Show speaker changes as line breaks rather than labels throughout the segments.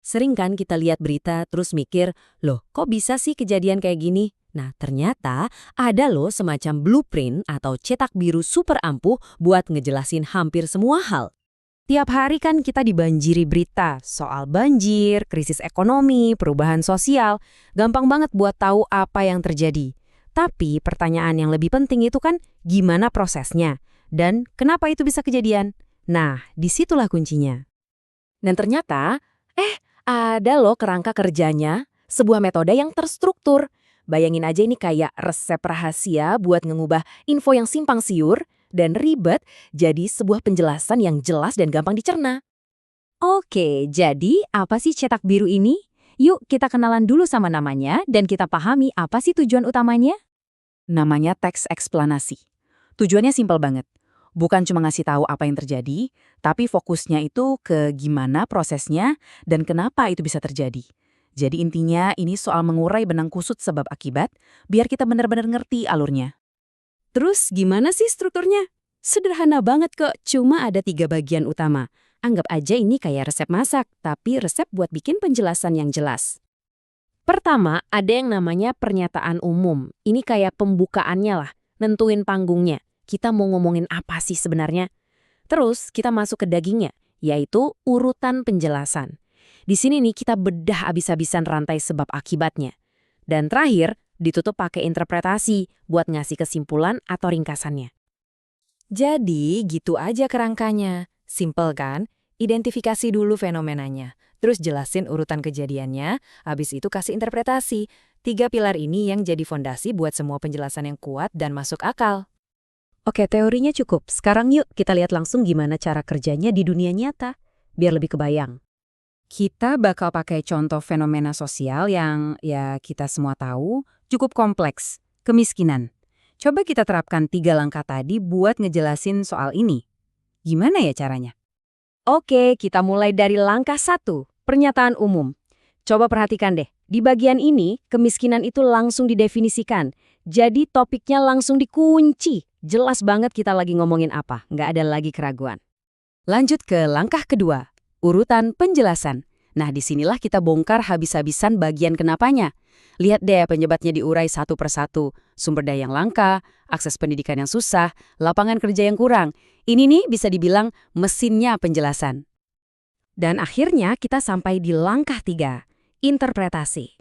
Sering kan kita lihat berita terus mikir, loh kok bisa sih kejadian kayak gini? Nah ternyata ada loh semacam blueprint atau cetak biru super ampuh buat ngejelasin hampir semua hal. Tiap hari kan kita dibanjiri berita soal banjir, krisis ekonomi, perubahan sosial. Gampang banget buat tahu apa yang terjadi. Tapi pertanyaan yang lebih penting itu kan gimana prosesnya? Dan kenapa itu bisa kejadian? Nah, disitulah kuncinya. Dan ternyata, ada loh kerangka kerjanya, sebuah metode yang terstruktur. Bayangin aja ini kayak resep rahasia buat mengubah info yang simpang siur dan ribet jadi sebuah penjelasan yang jelas dan gampang dicerna.
Oke, jadi apa sih cetak biru ini? Yuk kita kenalan dulu sama namanya dan kita pahami apa sih tujuan utamanya.
Namanya teks eksplanasi. Tujuannya simpel banget. Bukan cuma ngasih tahu apa yang terjadi, tapi fokusnya itu ke gimana prosesnya dan kenapa itu bisa terjadi. Jadi intinya ini soal mengurai benang kusut sebab akibat, biar kita benar-benar ngerti alurnya.
Terus gimana sih strukturnya? Sederhana banget kok, cuma ada 3 bagian utama. Anggap aja ini kayak resep masak, tapi resep buat bikin penjelasan yang jelas. Pertama, ada yang namanya pernyataan umum. Ini kayak pembukaannya lah, nentuin panggungnya. Kita mau ngomongin apa sih sebenarnya? Terus kita masuk ke dagingnya, yaitu urutan penjelasan. Di sini nih kita bedah abis-abisan rantai sebab akibatnya. Dan terakhir, ditutup pakai interpretasi buat ngasih kesimpulan atau ringkasannya.
Jadi gitu aja kerangkanya. Simple kan? Identifikasi dulu fenomenanya. Terus jelasin urutan kejadiannya, habis itu kasih interpretasi. 3 pilar ini yang jadi fondasi buat semua penjelasan yang kuat dan masuk akal.
Oke, teorinya cukup. Sekarang yuk kita lihat langsung gimana cara kerjanya di dunia nyata, biar lebih kebayang.
Kita bakal pakai contoh fenomena sosial yang ya kita semua tahu cukup kompleks, kemiskinan. Coba kita terapkan 3 langkah tadi buat ngejelasin soal ini. Gimana ya caranya?
Oke, kita mulai dari langkah 1, pernyataan umum. Coba perhatikan deh, di bagian ini kemiskinan itu langsung didefinisikan. Jadi topiknya langsung dikunci. Jelas banget kita lagi ngomongin apa, nggak ada lagi keraguan. Lanjut ke langkah kedua, urutan penjelasan. Nah, disinilah kita bongkar habis-habisan bagian kenapanya. Lihat deh penyebabnya diurai satu persatu. Sumber daya yang langka, akses pendidikan yang susah, lapangan kerja yang kurang. Ini nih bisa dibilang mesinnya penjelasan. Dan akhirnya kita sampai di langkah 3, interpretasi.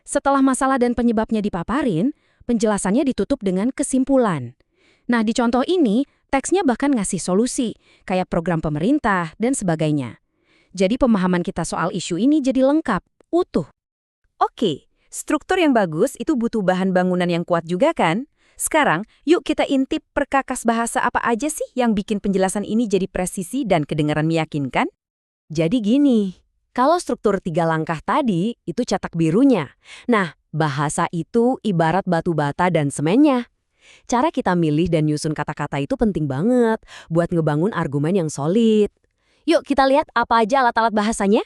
Setelah masalah dan penyebabnya dipaparin, penjelasannya ditutup dengan kesimpulan. Nah, di contoh ini, teksnya bahkan ngasih solusi, kayak program pemerintah dan sebagainya. Jadi pemahaman kita soal isu ini jadi lengkap, utuh. Oke, struktur yang bagus itu butuh bahan bangunan yang kuat juga kan? Sekarang, yuk kita intip perkakas bahasa apa aja sih yang bikin penjelasan ini jadi presisi dan kedengaran meyakinkan? Jadi gini, kalau struktur 3 langkah tadi, itu cetak birunya. Nah, bahasa itu ibarat batu bata dan semennya. Cara kita milih dan nyusun kata-kata itu penting banget buat ngebangun argumen yang solid. Yuk kita lihat apa aja alat-alat bahasanya.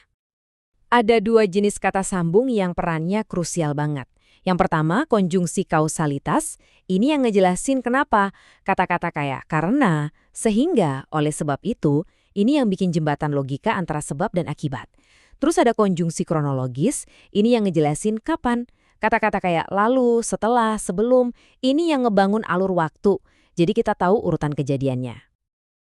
Ada 2 jenis kata sambung yang perannya krusial banget. Yang pertama, konjungsi kausalitas. Ini yang ngejelasin kenapa. Kata-kata kayak karena, sehingga, oleh sebab itu, ini yang bikin jembatan logika antara sebab dan akibat. Terus ada konjungsi kronologis. Ini yang ngejelasin kapan. Kata-kata kayak lalu, setelah, sebelum, ini yang ngebangun alur waktu. Jadi kita tahu urutan kejadiannya.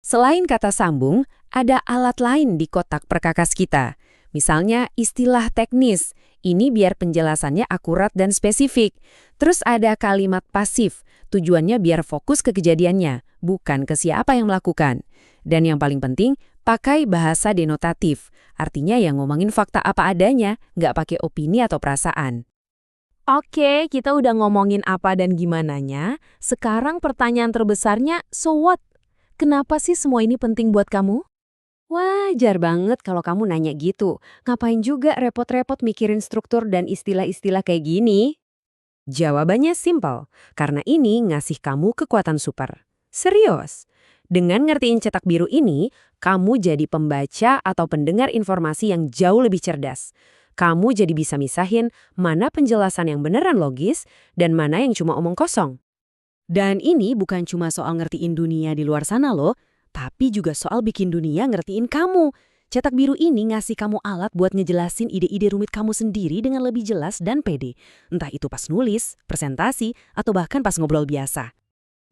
Selain kata sambung, ada alat lain di kotak perkakas kita. Misalnya istilah teknis, ini biar penjelasannya akurat dan spesifik. Terus ada kalimat pasif, tujuannya biar fokus ke kejadiannya, bukan ke siapa yang melakukan. Dan yang paling penting, pakai bahasa denotatif, artinya yang ngomongin fakta apa adanya, nggak pakai opini atau perasaan. Oke, kita udah ngomongin apa dan gimananya. Sekarang pertanyaan terbesarnya, so what? Kenapa sih semua ini penting buat kamu? Wajar banget kalau kamu nanya gitu. Ngapain juga repot-repot mikirin struktur dan istilah-istilah kayak gini? Jawabannya simpel, karena ini ngasih kamu kekuatan super. Serius. Dengan ngertiin cetak biru ini, kamu jadi pembaca atau pendengar informasi yang jauh lebih cerdas. Kamu jadi bisa misahin mana penjelasan yang beneran logis dan mana yang cuma omong kosong. Dan ini bukan cuma soal ngertiin dunia di luar sana loh, tapi juga soal bikin dunia ngertiin kamu. Cetak biru ini ngasih kamu alat buat ngejelasin ide-ide rumit kamu sendiri dengan lebih jelas dan pede. Entah itu pas nulis, presentasi, atau bahkan pas ngobrol biasa.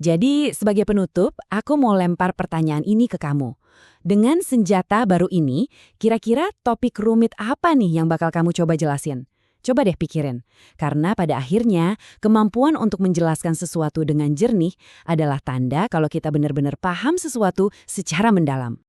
Jadi, sebagai penutup, aku mau lempar pertanyaan ini ke kamu. Dengan senjata baru ini, kira-kira topik rumit apa nih yang bakal kamu coba jelasin? Coba deh pikirin. Karena pada akhirnya, kemampuan untuk menjelaskan sesuatu dengan jernih adalah tanda kalau kita benar-benar paham sesuatu secara mendalam.